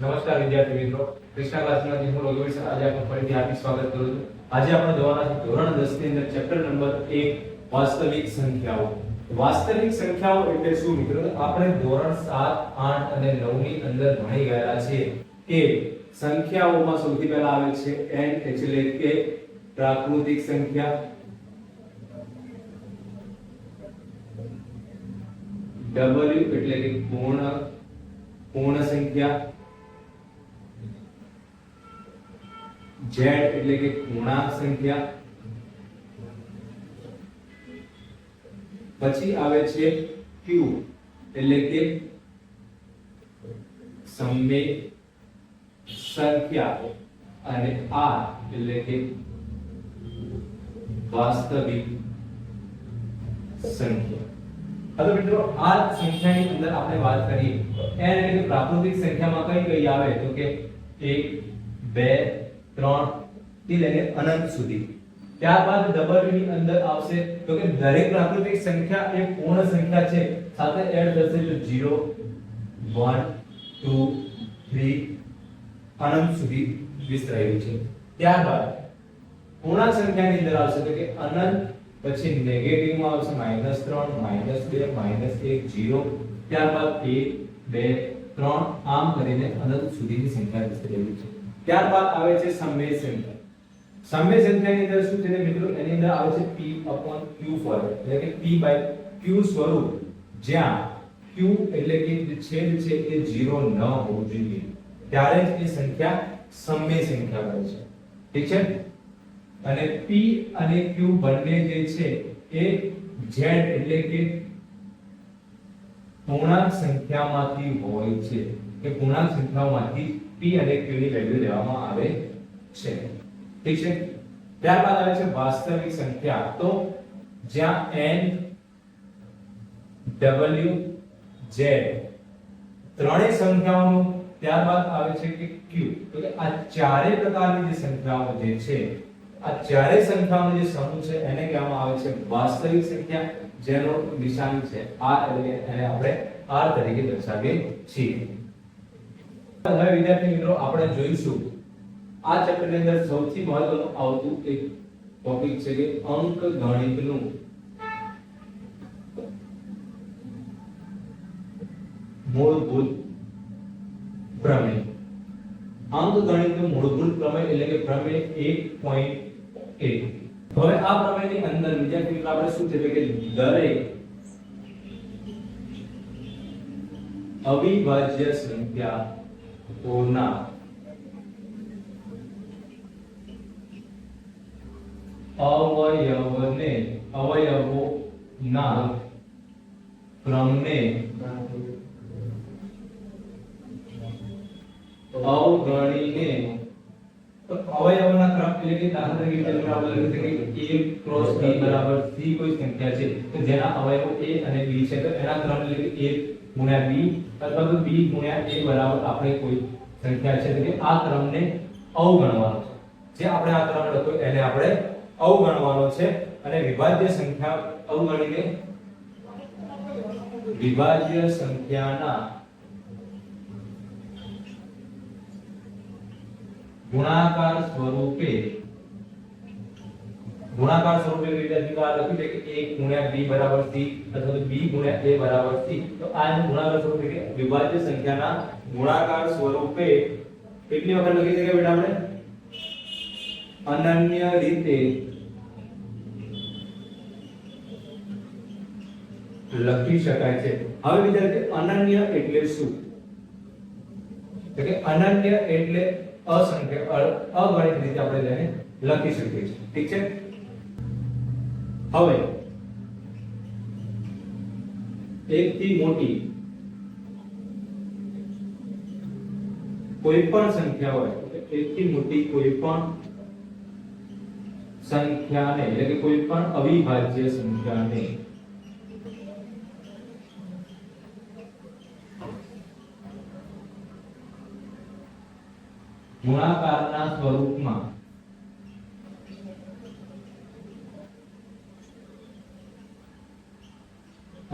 નમસ્કાર વિદ્યાર્થી મિત્રો, કૃષ્ણા ક્લાસમાં હું રઘુવીર સર આજે આપનું ફરીથી હાર્દિક સ્વાગત કરું છું. આજે આપણે જોવાના છે ધોરણ 10 ની અંદર ચેપ્ટર નંબર 1 વાસ્તવિક સંખ્યાઓ. વાસ્તવિક સંખ્યાઓ એટલે શું મિત્રો? આપણે ધોરણ 7, 8 અને 9 ની અંદર ભણી ગયા છીએ કે સંખ્યાઓમાં સૌથી પહેલા આવે છે n એટલે કે પ્રાકૃતિક સંખ્યા, w એટલે કે પૂર્ણ સંખ્યા, z એટલે કે પૂર્ણાંક સંખ્યા, પછી આવે છે q એટલે કે સમય સંખ્યા અને r એટલે કે વાસ્તવિક સંખ્યા. હવે મિત્રો આ સંખ્યાની અંદર આપણે વાત કરીએ n એટલે કે પ્રાકૃતિક સંખ્યામાં કઈ કઈ આવે તો કે 1 2 3 થી લઈને અનંત સુધી. ત્યારબાદ w ની અંદર આવશે તો કે દરેક પ્રાકૃતિક સંખ્યા એ પૂર્ણ સંખ્યા છે સાથે એડ થશે તો 0 1 2 3 અનંત સુધી વિસ્તરેલી છે. ત્યારબાદ પૂર્ણાંક સંખ્યાની અંદર આવશે તો કે અનંત, પછી નેગેટિવ માં આવશે -3 -2 -1 0, ત્યારબાદ 1 2 3 આમ કરીને અનંત સુધીની સંખ્યા વિસ્તરેલી છે. ત્યારબાદ આવે છે સમય સંખ્યા. સમય સંખ્યાની અંદર શું છે મિત્રો? એની અંદર આવે છે p/q ફોર્મ એટલે કે p/q સ્વરૂપ, જ્યાં q એટલે કે જે છેદ છે એ 0 ન હોવું જોઈએ ત્યારે જ એ સંખ્યા સમય સંખ્યા બને છે. ઠીક છે? અને p અને q બંને જે છે એ z એટલે કે પૂર્ણાંક સંખ્યામાંથી હોય છે કે પૂર્ણાંક સંખ્યાઓમાંથી p અને q ની વેલ્યુ લેવામાં આવે છે. ઠીક છે? ત્યારબાદ આવે છે વાસ્તવિક સંખ્યા. તો જ્યાં n w z ત્રણેય સંખ્યાઓનું, ત્યારબાદ આવે છે કે q, તો કે આ ચારે પ્રકારની જે સંખ્યાઓ જે છે, આ ચારે સંખ્યાઓનો જે સમૂહ છે એને કહેવામાં આવે છે વાસ્તવિક સંખ્યા, જેનો નિશાની છે r એટલે એને આપણે r તરીકે દર્શાવીએ છીએ. હવે વિદ્યાર્થી મિત્રો આપણે જોઈશું આ ચેપ્ટર ની અંદર સૌથી મહત્વનું આવતું એક ટોપિક છે કે અંકગણિતનું મૂળભૂત પ્રમેય. અંકગણિતનું મૂળભૂત પ્રમેય એટલે કે પ્રમેય 1.1. હવે આ પ્રમેયની અંદર વિદ્યાર્થી મિત્રો આપણે શું છે કે દરેક અવિભાજ્ય સંખ્યાઓના અવયવોના ક્રમને અવગણીને, અવયવોના ક્રમ એટલે કે દાખલા તરીકે આપણે લખી શકીએ a ક્રોસ b બરાબર c કોઈ સંખ્યા છે તો જેના અવયવો a અને b છે તો એના ક્રમ એટલે કે a ગુણ્યા b અથવા તો b ગુણ્યા a બરાબર આપણે કોઈ સંખ્યા છે તો કે આ ક્રમને અવગણવાનો છે. જે આપણે આ ક્રમ લખ્યો એને આપણે અવગણવાનો છે અને વિભાજ્ય સંખ્યા અવગણીને વિભાજ્ય સંખ્યાના ગુણાકાર સ્વરૂપે વિદ્યાર્થી આ લખ્યું છે કે 1 ગુણ્યા b બરાબર c અથવા તો b ગુણ્યા a બરાબર c. તો આ ગુણાકાર સ્વરૂપે કે વિભાજ્ય સંખ્યાના ગુણાકાર સ્વરૂપે કેટલી વખત લખી શકીએ બેટા આપણે? અનન્ય રીતે લખી શકાય છે. હવે વિદ્યાર્થી અનન્ય એટલે શું? તો કે અનન્ય એટલે અસંખ્ય અગણિત રીતે આપણે તેને લખી શકીએ છીએ. ઠીક છે? હવે એકથી મોટી કોઈ પણ સંખ્યા હોય, એકથી મોટી કોઈ પણ સંખ્યાને એટલે કે કોઈ પણ અવિભાજ્ય સંખ્યાને ગુણાકારના સ્વરૂપમાં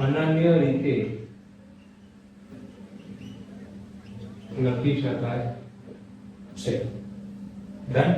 અનન્ય રીતે લખી શકાય છે. ડન.